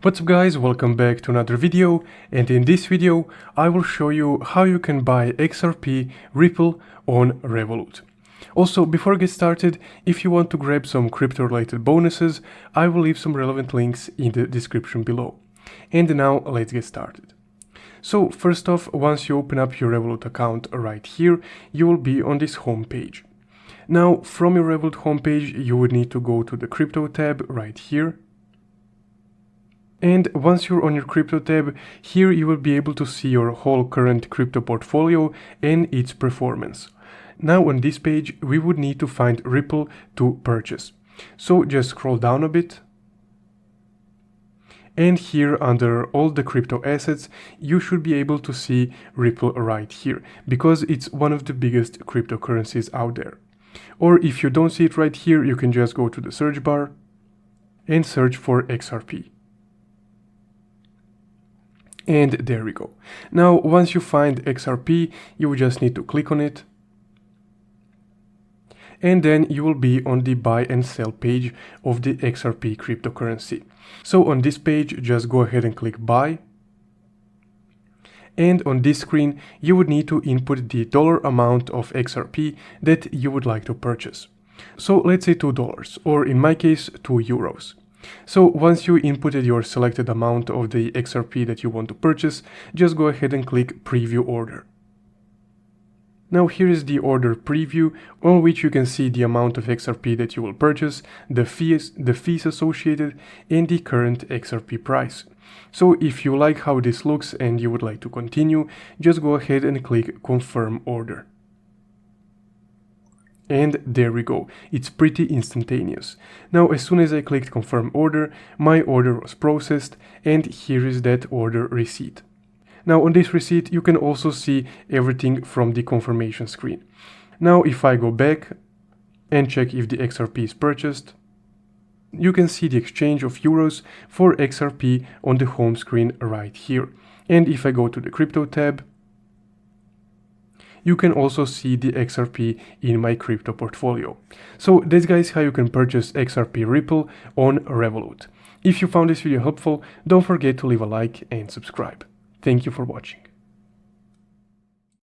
What's up guys, welcome back to another video, and in this video I will show you how you can buy XRP Ripple on Revolut. Also, before I get started, if you want to grab some crypto related bonuses, I will leave some relevant links in the description below. And now let's get started. So first off, once you open up your Revolut account right here, you will be on this home page. Now from your Revolut homepage you would need to go to the crypto tab right here. And once you're on your crypto tab, here you will be able to see your whole current crypto portfolio and its performance. Now on this page, we would need to find Ripple to purchase. So just scroll down a bit. And here under all the crypto assets, you should be able to see Ripple right here, because it's one of the biggest cryptocurrencies out there. Or if you don't see it right here, you can just go to the search bar and search for XRP. And there we go. Now, once you find XRP, you just need to click on it. And then you will be on the buy and sell page of the XRP cryptocurrency. So on this page, just go ahead and click buy. And on this screen, you would need to input the dollar amount of XRP that you would like to purchase. So let's say $2, or in my case, €2. So once you inputted your selected amount of the XRP that you want to purchase, just go ahead and click preview order. Now here is the order preview, on which you can see the amount of XRP that you will purchase, the fees associated, and the current XRP price. So if you like how this looks and you would like to continue, just go ahead and click confirm order. And there we go, it's pretty instantaneous. Now as soon as I clicked confirm order, my order was processed, and here is that order receipt. Now on this receipt you can also see everything from the confirmation screen. Now if I go back and check if the XRP is purchased, you can see the exchange of euros for XRP on the home screen right here. And if I go to the crypto tab, you can also see the XRP in my crypto portfolio. So that's guys how you can purchase XRP Ripple on Revolut. If you found this video helpful, don't forget to leave a like and subscribe. Thank you for watching.